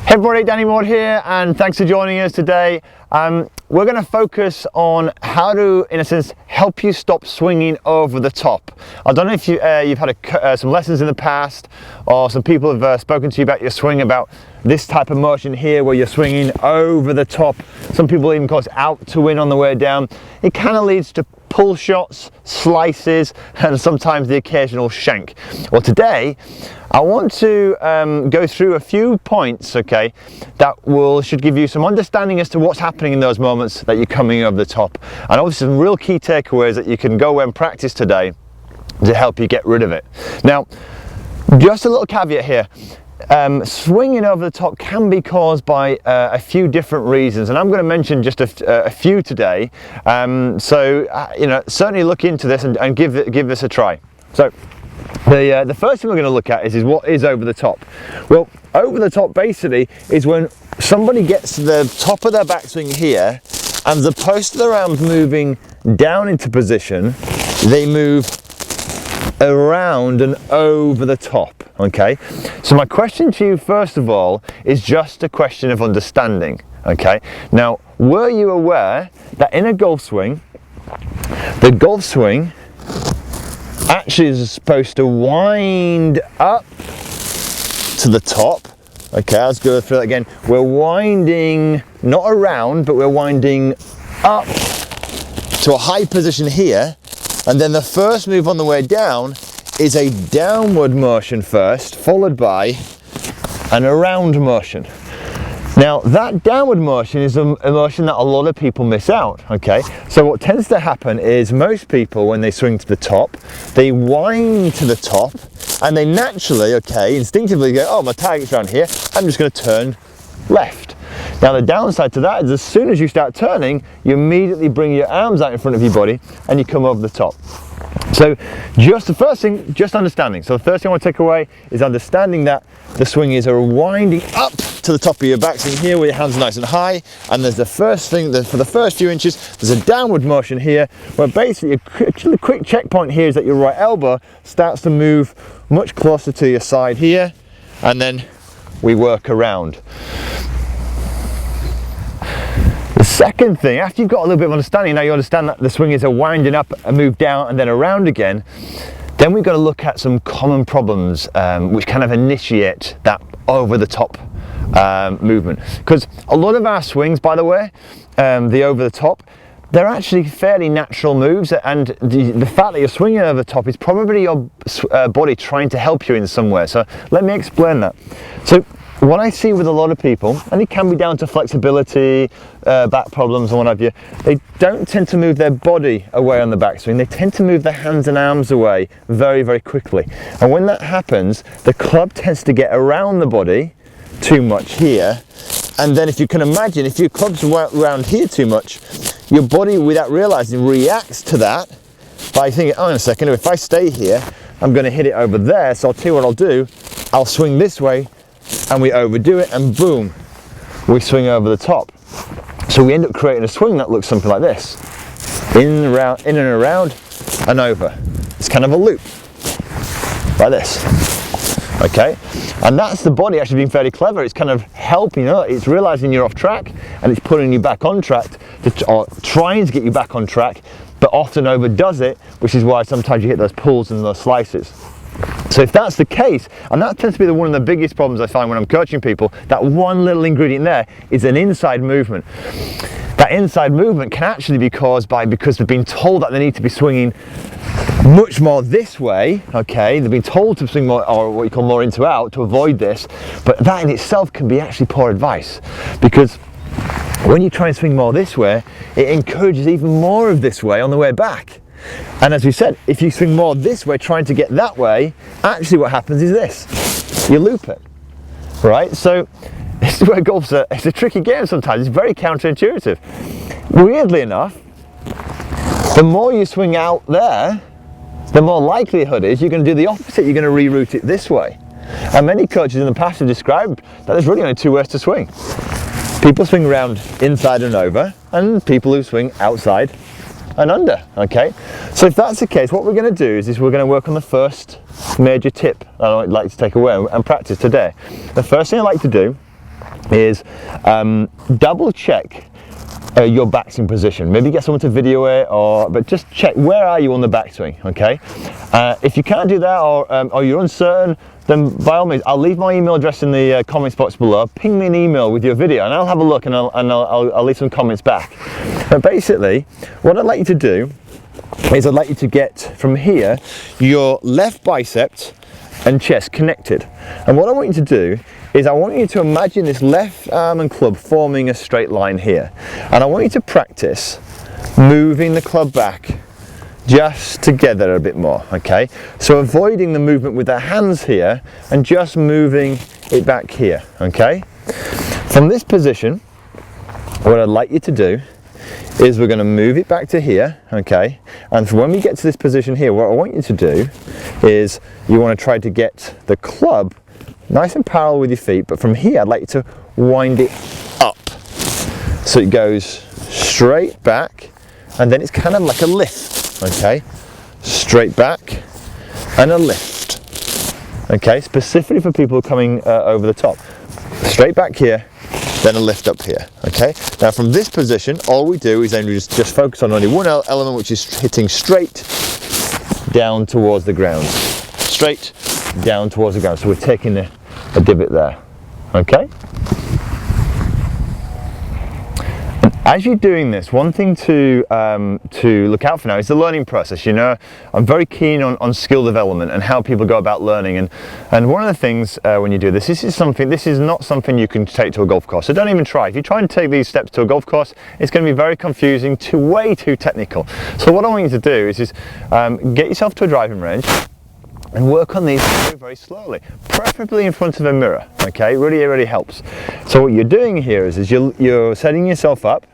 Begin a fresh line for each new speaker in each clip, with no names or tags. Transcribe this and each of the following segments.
Hey everybody, Danny Maude here, and thanks for joining us today. We're going to focus on how to, in a sense, help you stop swinging over the top. I don't know if you've had some lessons in the past, or some people have spoken to you about your swing, about this type of motion here where you're swinging over the top. Some people even call it out to in on the way down. It kind of leads to pull shots, slices, and sometimes the occasional shank. Well, today I want to go through a few points, okay, that should give you some understanding as to what's happening in those moments that you're coming over the top, and obviously some real key takeaways that you can go away and practice today to help you get rid of it. Now, just a little caveat here. Swinging over the top can be caused by a few different reasons, and I'm going to mention just a few today. You know, certainly look into this and give this a try. So the first thing we're going to look at is what is over the top. Well, over the top basically is when somebody gets to the top of their backswing here, and as opposed to their arms moving down into position, they move around and over the top. Okay, so my question to you first of all is just a question of understanding. Okay, now were you aware that in a golf swing, the golf swing actually is supposed to wind up to the top? Okay, let's go through that again. We're winding not around, but we're winding up to a high position here, and then the first move on the way down is a downward motion first, followed by an around motion. Now that downward motion is a motion that a lot of people miss out, okay? So what tends to happen is most people, when they swing to the top, they wind to the top, and they naturally, okay, instinctively go, oh, my target's around here, I'm just gonna turn left. Now the downside to that is as soon as you start turning, you immediately bring your arms out in front of your body and you come over the top. So just the first thing, just understanding. So the first thing I want to take away is understanding that the swing is a winding up to the top of your backswing here where your hands are nice and high, and there's the first thing, for the first few inches, there's a downward motion here where basically the quick checkpoint here is that your right elbow starts to move much closer to your side here, and then we work around. The second thing, after you've got a little bit of understanding, now you understand that the swing is a winding up, a move down and then around again, then we've got to look at some common problems which kind of initiate that over the top movement. Because a lot of our swings, by the way, the over the top, they're actually fairly natural moves, and the fact that you're swinging over the top is probably your body trying to help you in some way. So let me explain that. So what I see with a lot of people, and it can be down to flexibility, back problems and what have you, they don't tend to move their body away on the backswing. They tend to move their hands and arms away very, very quickly. And when that happens, the club tends to get around the body too much here. And then if you can imagine, if your club's around here too much, your body, without realizing, reacts to that by thinking, oh, in a second, if I stay here, I'm going to hit it over there. So I'll tell you what I'll do. I'll swing this way, and we overdo it, and boom, we swing over the top. So we end up creating a swing that looks something like this. In and around, and over. It's kind of a loop, like this. Okay? And that's the body actually being fairly clever. It's kind of helping you, it's realizing you're off track, and it's putting you back on track, or trying to get you back on track, but often overdoes it, which is why sometimes you hit those pulls and those slices. So if that's the case, and that tends to be one of the biggest problems I find when I'm coaching people, that one little ingredient there is an inside movement. That inside movement can actually be caused because they've been told that they need to be swinging much more this way, okay? They've been told to swing more, or what you call more into out, to avoid this, but that in itself can be actually poor advice, because when you try and swing more this way, it encourages even more of this way on the way back. And as we said, if you swing more this way trying to get that way, actually what happens is this, you loop it, right? So this is where golf's it's a tricky game sometimes. It's very counterintuitive. Weirdly enough, the more you swing out there, the more likelihood is you're going to do the opposite. You're going to reroute it this way. And many coaches in the past have described that there's really only two ways to swing. People swing around inside and over, and people who swing outside and under, okay? So if that's the case, what we're going to do is we're going to work on the first major tip I'd like to take away and practice today. The first thing I like to do is double check your backswing position. Maybe get someone to video it, but just check where are you on the backswing, okay? If you can't do that, or you're uncertain, then by all means, I'll leave my email address in the comments box below. Ping me an email with your video and I'll have a look, and I'll leave some comments back. But basically, what I'd like you to do is I'd like you to get from here your left bicep and chest connected. And what I want you to do is I want you to imagine this left arm and club forming a straight line here. And I want you to practice moving the club back just together a bit more, okay? So avoiding the movement with the hands here and just moving it back here, okay? From this position, what I'd like you to do is we're going to move it back to here, okay? And when we get to this position here, what I want you to do is you want to try to get the club nice and parallel with your feet, but from here I'd like you to wind it up. So it goes straight back, and then it's kind of like a lift, okay? Straight back and a lift, okay? Specifically for people coming over the top. Straight back here, then a lift up here, okay? Now from this position, all we do is then we just focus on only one element, which is hitting straight down towards the ground. Straight down towards the ground. So we're taking a divot there, okay? And as you're doing this, one thing to look out for now is the learning process. You know, I'm very keen on skill development and how people go about learning, and one of the things when you do this, this is not something you can take to a golf course. So don't even try. If you try and take these steps to a golf course, it's going to be very confusing, way too technical. So what I want you to do is get yourself to a driving range and work on these very, very slowly, preferably in front of a mirror, okay? It really helps. So what you're doing here is you're setting yourself up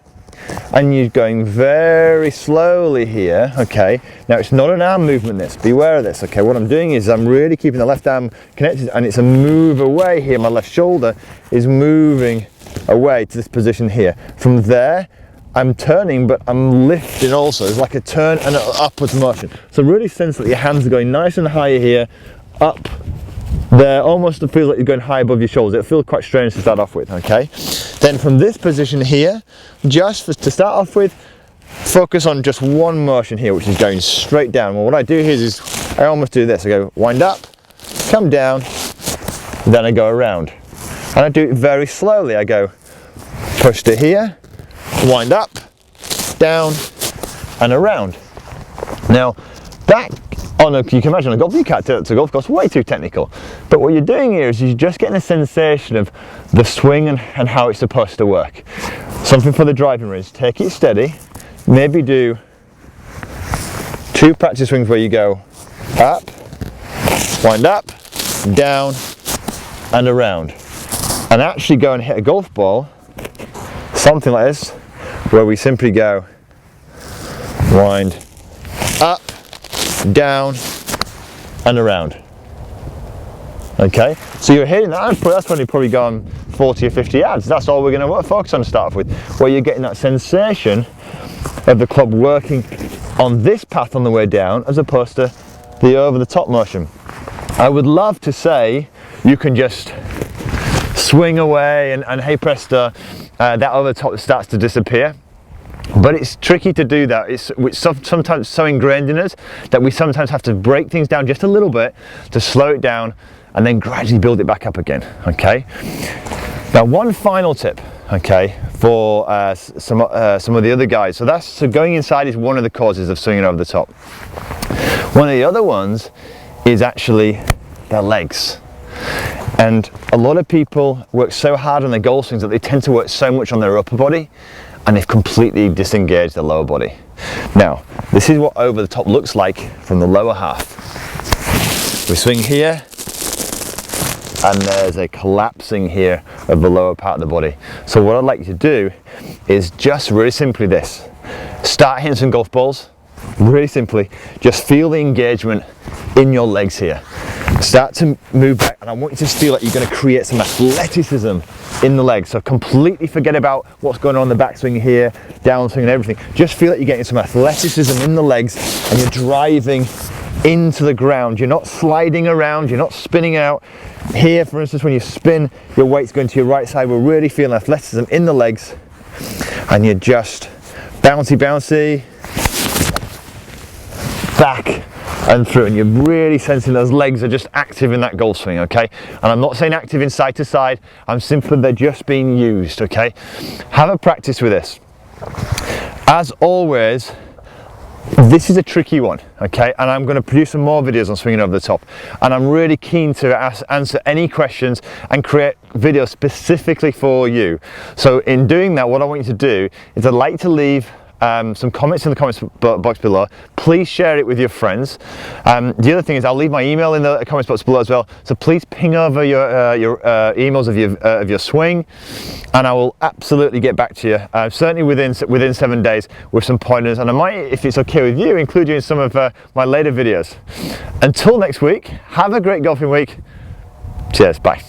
and you're going very slowly here, okay? Now it's not an arm movement, this, beware of this, okay? What I'm doing is I'm really keeping the left arm connected, and it's a move away here. My left shoulder is moving away to this position here. From there, I'm turning, but I'm lifting also. It's like a turn and an upwards motion. So really sense that your hands are going nice and high here, up there. Almost it feels like you're going high above your shoulders. It'll feel quite strange to start off with, okay? Then from this position here, to start off with, focus on just one motion here, which is going straight down. Well, what I do here is I almost do this. I go wind up, come down, then I go around. And I do it very slowly. I go push to here, wind up, down, and around. Now, that you can imagine on a golf, you can't take it to a golf course, way too technical. But what you're doing here is you're just getting a sensation of the swing and how it's supposed to work. Something for the driving range. Take it steady. Maybe do 2 practice swings where you go up, wind up, down, and around. And actually go and hit a golf ball, something like this, where we simply go wind up, down, and around. Okay, so you're hitting that, that's probably gone 40 or 50 yards. That's all we're going to focus on to start off with, where you're getting that sensation of the club working on this path on the way down as opposed to the over the top motion. I would love to say you can just swing away and hey presto, that over the top starts to disappear. But it's tricky to do that. It's sometimes so ingrained in us that we sometimes have to break things down just a little bit to slow it down and then gradually build it back up again, okay? Now one final tip, okay, for some of the other guys. So going inside is one of the causes of swinging over the top. One of the other ones is actually their legs. And a lot of people work so hard on their golf swings that they tend to work so much on their upper body, and they've completely disengaged the lower body. Now, this is what over the top looks like from the lower half. We swing here, and there's a collapsing here of the lower part of the body. So what I'd like you to do is just really simply this. Start hitting some golf balls, really simply. Just feel the engagement in your legs here. Start to move back, and I want you to feel like you're going to create some athleticism in the legs. So completely forget about what's going on in the backswing here, downswing and everything. Just feel like you're getting some athleticism in the legs and you're driving into the ground. You're not sliding around, you're not spinning out. Here, for instance, when you spin, your weight's going to your right side. We're really feeling athleticism in the legs, and you're just bouncy, bouncy, back and through, and you're really sensing those legs are just active in that golf swing, okay? And I'm not saying active in side to side, I'm simply they're just being used, okay? Have a practice with this. As always, this is a tricky one, okay? And I'm going to produce some more videos on swinging over the top, and I'm really keen to answer any questions and create videos specifically for you. So in doing that, what I want you to do is I'd like to leave some comments in the comments box below. Please share it with your friends. The other thing is I'll leave my email in the comments box below as well, so please ping over your emails of your swing, and I will absolutely get back to you, certainly within 7 days, with some pointers, and I might, if it's okay with you, include you in some of my later videos. Until next week, have a great golfing week. Cheers, bye.